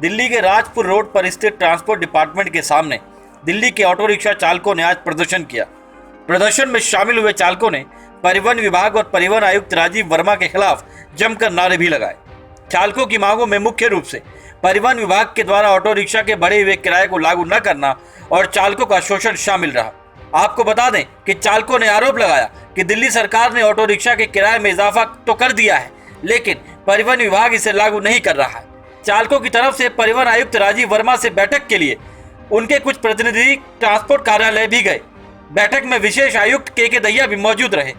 दिल्ली के राजपुर रोड पर स्थित ट्रांसपोर्ट डिपार्टमेंट के सामने दिल्ली के ऑटो रिक्शा चालकों ने आज प्रदर्शन किया। प्रदर्शन में शामिल हुए चालकों ने परिवहन विभाग और परिवहन आयुक्त राजीव वर्मा के खिलाफ जमकर नारे भी लगाए। चालकों की मांगों में मुख्य रूप से परिवहन विभाग के द्वारा ऑटो रिक्शा के बढ़े हुए किराए को लागू न करना और चालकों का शोषण शामिल रहा। आपको बता दें कि चालकों ने आरोप लगाया कि दिल्ली सरकार ने ऑटो रिक्शा के किराए में इजाफा तो कर दिया है, लेकिन परिवहन विभाग इसे लागू नहीं कर रहा है। चालकों की तरफ से परिवहन आयुक्त राजीव वर्मा से बैठक के लिए उनके कुछ प्रतिनिधि ट्रांसपोर्ट कार्यालय भी गए। बैठक में विशेष आयुक्त के दहिया भी मौजूद रहे।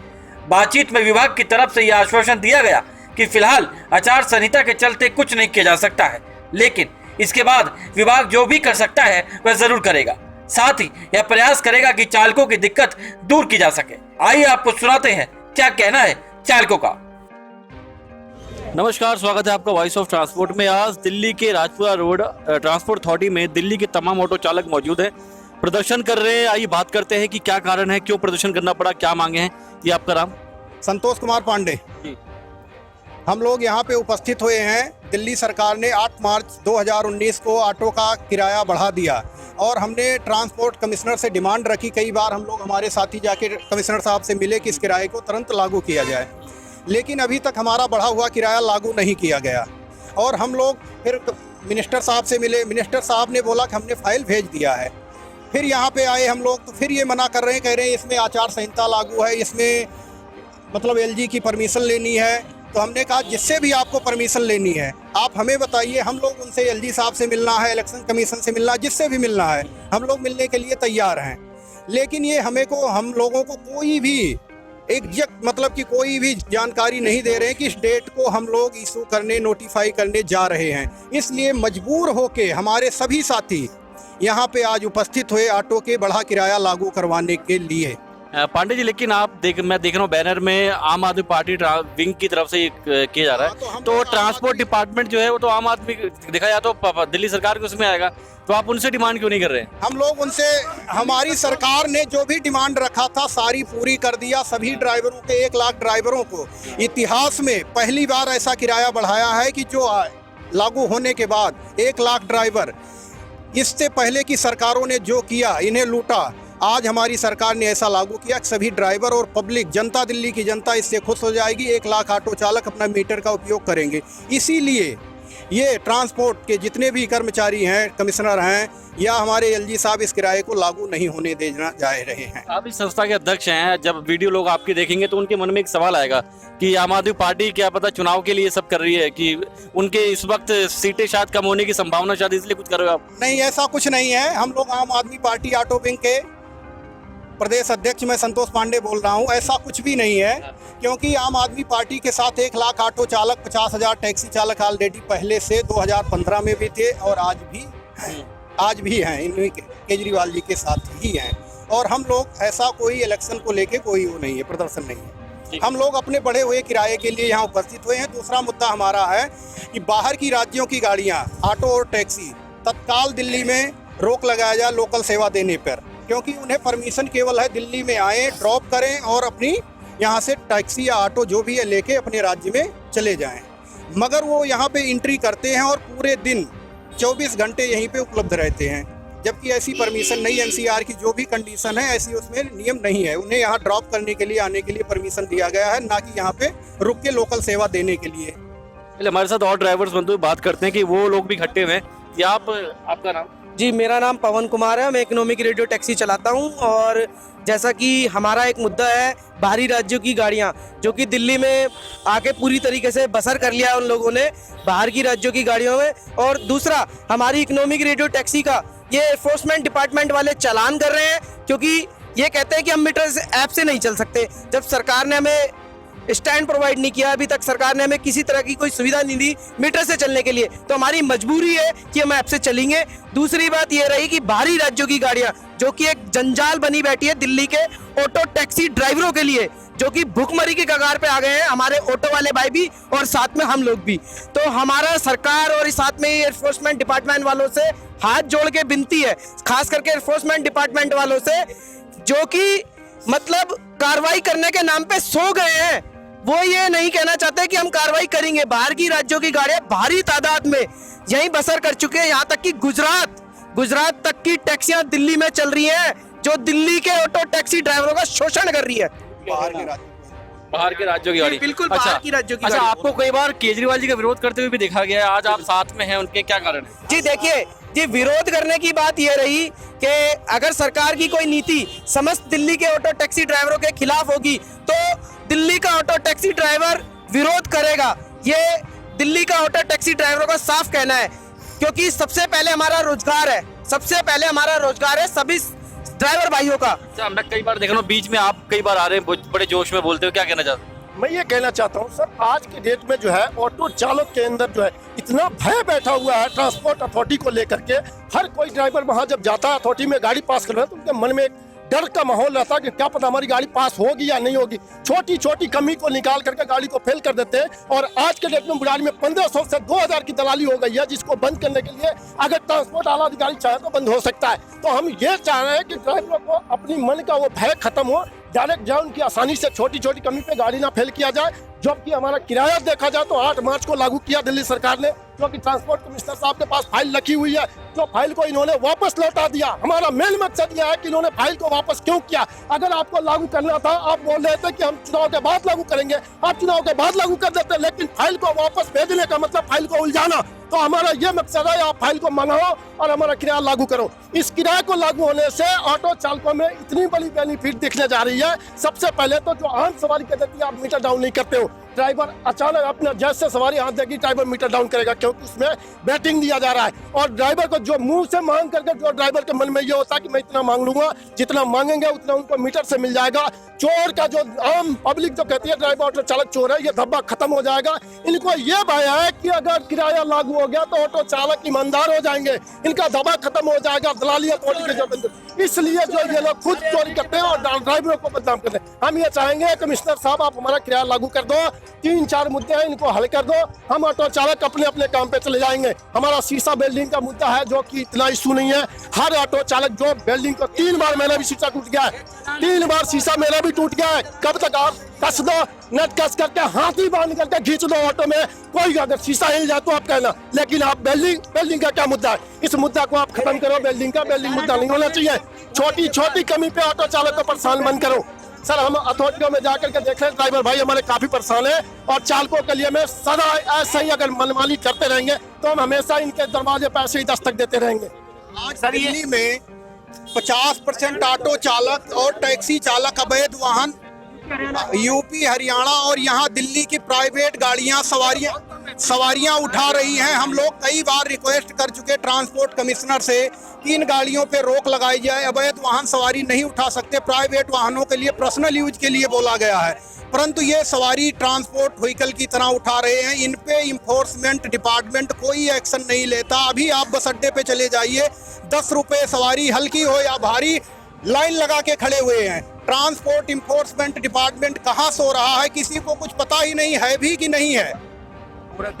बातचीत में विभाग की तरफ से यह आश्वासन दिया गया कि फिलहाल आचार संहिता के चलते कुछ नहीं किया जा सकता है, लेकिन इसके बाद विभाग जो भी कर सकता है वह जरूर करेगा। साथ ही यह प्रयास करेगा कि चालकों की दिक्कत दूर की जा सके। आइए आपको सुनाते हैं क्या कहना है चालकों का। नमस्कार, स्वागत है आपका वॉइस ऑफ ट्रांसपोर्ट में। आज दिल्ली के राजपुरा रोड ट्रांसपोर्ट अथॉरिटी में दिल्ली के तमाम ऑटो चालक मौजूद हैं, प्रदर्शन कर रहे हैं। आइए बात करते हैं कि क्या कारण है, क्यों प्रदर्शन करना पड़ा, क्या मांगे हैं। ये आपका नाम? संतोष कुमार पांडे। हम लोग यहाँ पे उपस्थित हुए हैं। दिल्ली सरकार ने 8 मार्च 2019 को ऑटो का किराया बढ़ा दिया और हमने ट्रांसपोर्ट कमिश्नर से डिमांड रखी। कई बार हम लोग हमारे साथी जाके कमिश्नर साहब से मिले कि इस किराए को तुरंत लागू किया जाए, लेकिन अभी तक हमारा बढ़ा हुआ किराया लागू नहीं किया गया। और हम लोग फिर मिनिस्टर साहब से मिले। मिनिस्टर साहब ने बोला कि हमने फाइल भेज दिया है। फिर यहाँ पे आए हम लोग तो फिर ये मना कर रहे हैं, कह रहे हैं इसमें आचार संहिता लागू है, इसमें मतलब एलजी की परमिशन लेनी है। तो हमने कहा जिससे भी आपको परमिशन लेनी है आप हमें बताइए, हम लोग उनसे एलजी साहब से मिलना है, इलेक्शन कमीशन से मिलना है, जिससे भी मिलना है हम लोग मिलने के लिए तैयार हैं। लेकिन ये हम लोगों को कोई भी एग्जैक्ट मतलब कि कोई भी जानकारी नहीं दे रहे हैं कि इस डेट को हम लोग इशू करने नोटिफाई करने जा रहे हैं। इसलिए मजबूर होके हमारे सभी साथी यहाँ पे आज उपस्थित हुए ऑटो के बढ़ा किराया लागू करवाने के लिए। पांडे जी, लेकिन मैं देख रहा हूँ बैनर में आम आदमी पार्टी विंग की तरफ से किया जा रहा है। तो ट्रांसपोर्ट डिपार्टमेंट जो है वो तो आम आदमी देखा जाए तो दिल्ली सरकार के उसमें आएगा, तो आप उनसे डिमांड क्यों नहीं कर रहे हैं? हम लोग उनसे, हमारी सरकार ने जो भी डिमांड रखा था सारी पूरी कर दिया। सभी ड्राइवरों के 1 लाख ड्राइवरों को इतिहास में पहली बार ऐसा किराया बढ़ाया है कि जो लागू होने के बाद 1 लाख ड्राइवर, इससे पहले की सरकारों ने जो किया इन्हें लूटा, आज हमारी सरकार ने ऐसा लागू किया कि सभी ड्राइवर और पब्लिक जनता, दिल्ली की जनता इससे खुश हो जाएगी। 1 लाख ऑटो चालक अपना मीटर का उपयोग करेंगे। इसीलिए ये ट्रांसपोर्ट के जितने भी कर्मचारी हैं, कमिश्नर हैं या हमारे एलजी साहब इस किराए को लागू नहीं होने देना जा रहे हैं। आप इस संस्था के अध्यक्ष हैं, जब वीडियो लोग आपकी देखेंगे तो उनके मन में एक सवाल आएगा कि आम आदमी पार्टी क्या पता चुनाव के लिए सब कर रही है, कि उनके इस वक्त सीटें शायद कम होने की संभावना, शायद इसलिए कुछ कर रहे हो आप? नहीं, ऐसा कुछ नहीं है। हम लोग आम आदमी पार्टी ऑटो विंग के प्रदेश अध्यक्ष मैं संतोष पांडे बोल रहा हूं। ऐसा कुछ भी नहीं है, क्योंकि आम आदमी पार्टी के साथ 1 लाख ऑटो चालक, 50,000 टैक्सी चालक ऑलरेडी पहले से 2015 में भी थे और आज भी हैं। इन्हीं केजरीवाल जी के साथ ही हैं। और हम लोग ऐसा कोई इलेक्शन को लेके कोई वो नहीं है, प्रदर्शन नहीं है। हम लोग अपने बढ़े हुए किराए के लिए यहाँ उपस्थित हुए हैं। दूसरा मुद्दा हमारा है कि बाहर की राज्यों की गाड़ियाँ, ऑटो और टैक्सी तत्काल दिल्ली में रोक लगाया जाए लोकल सेवा देने पर, क्योंकि उन्हें परमिशन केवल है दिल्ली में आए, ड्रॉप करें और अपनी यहाँ से टैक्सी या ऑटो जो भी है लेके अपने राज्य में चले जाएं। मगर वो यहाँ पे एंट्री करते हैं और पूरे दिन 24 घंटे यहीं पे उपलब्ध रहते हैं, जबकि ऐसी परमिशन नहीं। एनसीआर की जो भी कंडीशन है ऐसी उसमें नियम नहीं है। उन्हें यहाँ ड्रॉप करने के लिए आने के लिए परमिशन दिया गया है, ना कि यहाँ पे रुक के लोकल सेवा देने के लिए। हमारे साथ और ड्राइवर्स बंधु बात करते हैं कि वो लोग भी इकट्ठे हुए हैं। या आपका नाम? जी, मेरा नाम पवन कुमार है। मैं इकोनॉमिक रेडियो टैक्सी चलाता हूं। और जैसा कि हमारा एक मुद्दा है बाहरी राज्यों की गाड़ियां, जो कि दिल्ली में आके पूरी तरीके से बसर कर लिया है उन लोगों ने बाहर की राज्यों की गाड़ियों में। और दूसरा, हमारी इकोनॉमिक रेडियो टैक्सी का ये एनफोर्समेंट डिपार्टमेंट वाले चालान कर रहे हैं, क्योंकि ये कहते हैं कि हम मीटर ऐप से नहीं चल सकते। जब सरकार ने हमें स्टैंड प्रोवाइड नहीं किया, अभी तक सरकार ने हमें किसी तरह की कोई सुविधा नहीं दी मीटर से चलने के लिए, तो हमारी मजबूरी है कि हम ऐप से चलेंगे। दूसरी बात ये रही कि बाहरी राज्यों की गाड़ियां, जो कि एक जंजाल बनी बैठी है दिल्ली के ऑटो टैक्सी ड्राइवरों के लिए, जो कि भूखमरी की कगार पे आ गए हैं, हमारे ऑटो वाले भाई भी और साथ में हम लोग भी। तो हमारा सरकार और साथ में एनफोर्समेंट डिपार्टमेंट वालों से हाथ जोड़ के विनती है, खास करके एनफोर्समेंट डिपार्टमेंट वालों से, जो कि मतलब कार्रवाई करने के नाम पे सो गए हैं। वो ये नहीं कहना चाहते कि हम कार्रवाई करेंगे। बाहर की राज्यों की गाड़ियां भारी तादाद में यहीं बसर कर चुके हैं, यहाँ तक कि गुजरात तक की टैक्सियां दिल्ली में चल रही हैं, जो दिल्ली के ऑटो टैक्सी ड्राइवरों का शोषण कर रही है। बाहर के राज्यों की गाड़ी, बिल्कुल बाहर की राज्यों की अच्छा, गाड़ी। आपको कई बार केजरीवाल जी का विरोध करते हुए भी देखा गया है, आज आप साथ में हैं, उनके क्या कारण है? जी देखिए, जी विरोध करने की बात यह रही कि अगर सरकार की कोई नीति समस्त दिल्ली के ऑटो टैक्सी ड्राइवरों के खिलाफ होगी तो दिल्ली का ऑटो टैक्सी ड्राइवर विरोध करेगा। ये दिल्ली का ऑटो टैक्सी ड्राइवरों का साफ कहना है, क्योंकि सबसे पहले हमारा रोजगार है सभी ड्राइवर भाइयों का। अच्छा, मैं कई बार देख रहा हूँ बीच में आप कई बार आ रहे हैं, बड़े जोश में बोलते हो, क्या कहना चाहते हैं? मैं ये कहना चाहता हूँ सर, आज की डेट में जो है ऑटो चालक के अंदर जो है इतना भय बैठा हुआ है ट्रांसपोर्ट अथॉरिटी को लेकर के। हर कोई ड्राइवर वहाँ जब जाता है अथॉरिटी में गाड़ी पास कर रहा है तो उनके मन में एक डर का माहौल रहता है कि क्या पता हमारी गाड़ी पास होगी या नहीं होगी। छोटी छोटी कमी को निकाल करके गाड़ी को फेल कर देते हैं। और आज के डेट में बुढ़ारी में 1500 से 2000 की दलाली हो गई है, जिसको बंद करने के लिए अगर ट्रांसपोर्ट आला अधिकारी चाहे तो बंद हो सकता है। तो हम ये चाह रहे हैं कि ड्राइवरों को अपनी मन का वो भय खत्म हो, डायरेक्ट जाए उनकी आसानी से छोटी छोटी कमी पे गाड़ी ना फेल किया जाए। जबकि हमारा किराया देखा जाए तो 8 मार्च को लागू किया दिल्ली सरकार ने, जो कि ट्रांसपोर्ट कमिश्नर साहब के पास फाइल रखी हुई है, जो फाइल को इन्होंने वापस लौटा दिया। हमारा मेन मकसद यह है कि इन्होंने फाइल को वापस क्यों किया। अगर आपको लागू करना था, आप बोल रहे थे कि हम चुनाव के बाद लागू करेंगे, आप चुनाव के बाद लागू कर देते, लेकिन फाइल को वापस भेजने का मतलब फाइल को उलझाना। तो हमारा ये मकसद है, आप फाइल को मंगाओ और हमारा किराया लागू करो। इस किराए को लागू होने से ऑटो चालकों में इतनी बड़ी बेनिफिट दिखने जा रही है। सबसे पहले तो जो आम सवारी के देती है, आप मीटर डाउन नहीं करते हो, ड्राइवर अचानक अपना जैसे सवारी हाथ देगी ड्राइवर मीटर डाउन करेगा, क्योंकि उसमें बैटिंग दिया जा रहा है। और ड्राइवर को जो मुंह से मांग करके, जो ड्राइवर के मन में ये होता है कि मैं इतना मांग लूंगा, जितना मांगेंगे उतना उनको मीटर से मिल जाएगा। चोर का जो आम पब्लिक जो कहती है ड्राइवर ऑटो चालक चोर है, ये धब्बा खत्म हो जाएगा। इनको ये भय है कि अगर किराया लागू हो गया तो ऑटो चालक ईमानदार हो जाएंगे, इनका धब्बा खत्म हो जाएगा, दलाली अथॉरिटी के जो बंद। इसलिए जो ये लोग खुद चोरी करते हैं और ड्राइवरों को बदनाम करते हैं। हम ये चाहेंगे कमिश्नर साहब, आप हमारा किराया लागू कर दो, 3-4 मुद्दे हैं, इनको हल कर दो, हम ऑटो चालक अपने अपने काम पे चले जाएंगे। हमारा शीशा बिल्डिंग का मुद्दा है, जो कि इतना इशू नहीं है। हर ऑटो चालक जो बिल्डिंग को 3 बार मेरा भी शीशा टूट गया है, 3 बार शीशा मेरा भी टूट गया है। कब तक आप कस दो, नट कस करके हाथी बांध करके खींच दो ऑटो में, कोई अगर शीशा हिल जाए तो आप कहना, लेकिन आप बिल्डिंग का क्या मुद्दा है, इस मुद्दा को आप खत्म करो। बिल्डिंग मुद्दा नहीं होना चाहिए। छोटी छोटी कमी पे ऑटो चालक को परेशान बंद करो। सर, हम अथॉरिटियों में जाकर के देख रहे हैं, ड्राइवर भाई हमारे काफी परेशान है और चालकों के लिए मैं सदा ऐसा ही अगर मनमानी करते रहेंगे तो हम हमेशा इनके दरवाजे पर ऐसे ही दस्तक देते रहेंगे। आज दिल्ली में 50% ऑटो चालक और टैक्सी चालक अवैध वाहन यूपी, हरियाणा और यहाँ दिल्ली की प्राइवेट गाड़ियाँ सवारियाँ उठा रही हैं। हम लोग कई बार रिक्वेस्ट कर चुके ट्रांसपोर्ट कमिश्नर से कि इन गाड़ियों पे रोक लगाई जाए, अवैध वाहन सवारी नहीं उठा सकते, प्राइवेट वाहनों के लिए पर्सनल यूज के लिए बोला गया है, परंतु ये सवारी ट्रांसपोर्ट व्हीकल की तरह उठा रहे हैं। इन पे इन्फोर्समेंट डिपार्टमेंट कोई एक्शन नहीं लेता। अभी आप बस अड्डे पे चले जाइए, 10 रुपये सवारी हल्की हो या भारी, लाइन लगा के खड़े हुए हैं। ट्रांसपोर्ट इन्फोर्समेंट डिपार्टमेंट कहाँ सो रहा है, किसी को कुछ पता ही नहीं है भी कि नहीं है।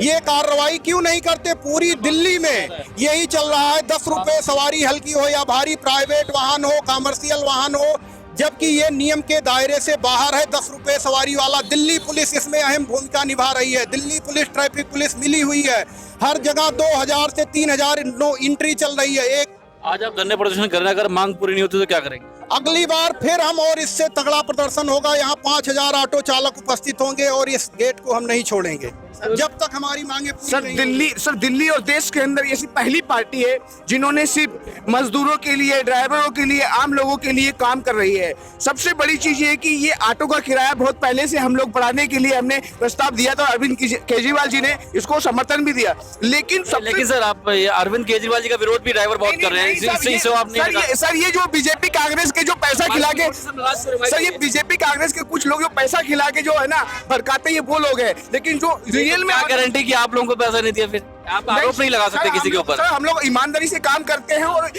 ये कार्रवाई क्यों नहीं करते? पूरी दिल्ली में यही चल रहा है, 10 रुपये सवारी हल्की हो या भारी, प्राइवेट वाहन हो, कमर्शियल वाहन हो, जबकि ये नियम के दायरे से बाहर है। 10 रुपये सवारी वाला, दिल्ली पुलिस इसमें अहम भूमिका निभा रही है। दिल्ली पुलिस, ट्रैफिक पुलिस मिली हुई है, हर जगह 2000 से 3000 एंट्री चल रही है। आज आप धरने प्रदर्शन कर रहे हैं, अगर मांग पूरी नहीं होती तो क्या करेंगे? अगली बार फिर हम और इससे तगड़ा प्रदर्शन होगा। यहाँ 5000 ऑटो चालक उपस्थित होंगे और इस गेट को हम नहीं छोड़ेंगे जब तक हमारी मांगे पूरी नहीं सर दिल्ली और देश के अंदर ऐसी पहली पार्टी है जिन्होंने सिर्फ मजदूरों के लिए, ड्राइवरों के लिए, आम लोगों के लिए काम कर रही है। सबसे बड़ी चीज ये है कि ये ऑटो का किराया बहुत पहले से हम लोग बढ़ाने के लिए हमने प्रस्ताव दिया था, अरविंद केजरीवाल जी ने इसको समर्थन भी दिया। लेकिन सर, आप अरविंद केजरीवाल जी का विरोध भी ड्राइवर बहुत कर रहे हैं। सर ये जो बीजेपी कांग्रेस के जो पैसा खिला के, सर ये बीजेपी कांग्रेस के कुछ लोग जो पैसा खिला के जो है ना भड़काते, ये वो लोग हैं। लेकिन जो रियल में गारंटी कि आप लोगों को पैसा नहीं दिया फिर आप आरोप नहीं लगा सकते किसी के ऊपर। सर, हम लोग ईमानदारी से काम करते हैं और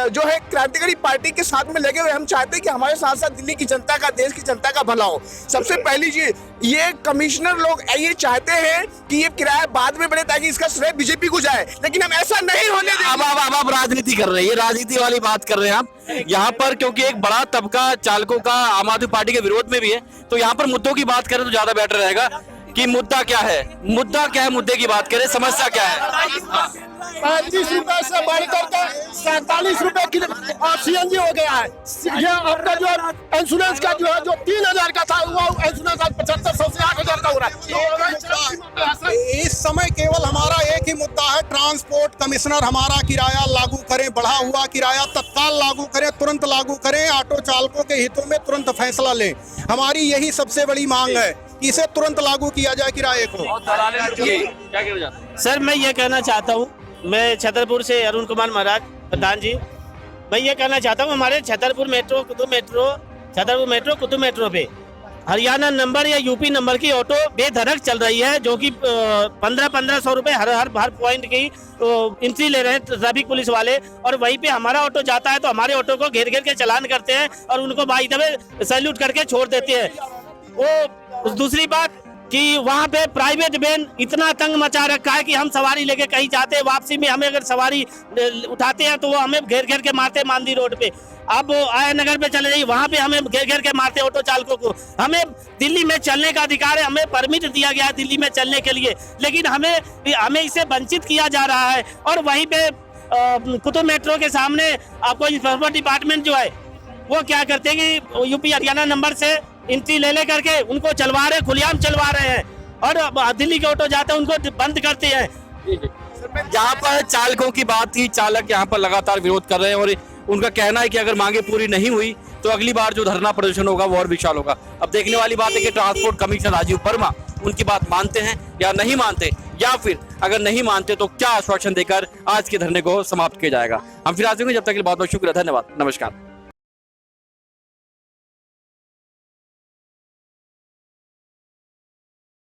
जो है क्रांतिकारी पार्टी के साथ में लगे हुए हम चाहते हैं कि हमारे साथ साथ दिल्ली की जनता का, देश की जनता का भला हो। सबसे पहली चीज ये कमिश्नर लोग ये चाहते हैं कि ये किराया बाद में बढ़े ताकि इसका श्रेय बीजेपी को जाए, लेकिन हम ऐसा नहीं होने देंगे। अब आप राजनीति कर रहे हैं, ये राजनीति वाली बात कर रहे हैं आप यहाँ पर, क्योंकि एक बड़ा तबका चालकों का आम आदमी पार्टी के विरोध में भी है, तो यहाँ पर मुद्दों की बात करें तो ज्यादा बेटर रहेगा कि मुद्दा क्या है, मुद्दे की बात करें, समस्या क्या है। 35 रुपए से बढ़कर के 47 रुपए किलो और सीएनजी हो गया है। ये आपका जो इंश्योरेंस का जो है जो 3000 का था वो इंश्योरेंस आज 7500 से 8000 का हो रहा है। इस समय केवल हमारा एक ही मुद्दा है, ट्रांसपोर्ट कमिश्नर हमारा किराया लागू करें, बढ़ा हुआ किराया तत्काल लागू करें, तुरंत लागू करें, ऑटो चालकों के हितों में तुरंत फैसला लें। हमारी यही सबसे बड़ी मांग है कि इसे तुरंत लागू किया जाए किराए को। क्या कहना चाहते हैं? सर मैं ये कहना चाहता हूँ, मैं छतरपुर से अरुण कुमार महाराज प्रधान जी, मैं ये कहना चाहता हूँ हमारे छतरपुर मेट्रो कुतुब मेट्रो पे हरियाणा नंबर या यूपी नंबर की ऑटो बेधड़क चल रही है, जो कि 1500 रुपए हर पॉइंट की एंट्री ले रहे हैं ट्रैफिक पुलिस वाले, और वहीं पे हमारा ऑटो जाता है तो हमारे ऑटो को घेर घेर के चालान करते हैं और उनको बाई दबे सैल्यूट करके छोड़ देते हैं। वो दूसरी बात कि वहाँ पे प्राइवेट वैन इतना तंग मचा रखा है कि हम सवारी लेके कहीं जाते हैं, वापसी में हमें अगर सवारी उठाते हैं तो वो हमें घेर घेर के मारते हैं मांदी रोड पे। अब आया नगर पे चले जाइए, वहाँ पे हमें घेर घेर के मारते ऑटो चालकों को। हमें दिल्ली में चलने का अधिकार है, हमें परमिट दिया गया है दिल्ली में चलने के लिए, लेकिन हमें इसे वंचित किया जा रहा है। और वहीं पे कुतुब मेट्रो के सामने आपको इंफोर्समेंट डिपार्टमेंट जो है वो क्या करते हैं कि यूपी हरियाणा नंबर से एंट्री ले करके उनको चलवा रहे, खुलेआम चलवा रहे हैं, और दिल्ली के ऑटो जाते हैं उनको बंद करते हैं। यहाँ पर चालकों की बात थी, चालक यहाँ पर लगातार विरोध कर रहे हैं और उनका कहना है कि अगर मांगे पूरी नहीं हुई तो अगली बार जो धरना प्रदर्शन होगा वो और विशाल होगा। अब देखने वाली बात है कि ट्रांसपोर्ट कमिश्नर राजीव वर्मा उनकी बात मानते हैं या नहीं मानते, या फिर अगर नहीं मानते तो क्या आश्वासन देकर आज के धरने को समाप्त किया जाएगा। हम फिर आज जब तक के लिए बहुत बहुत शुक्रिया, धन्यवाद, नमस्कार।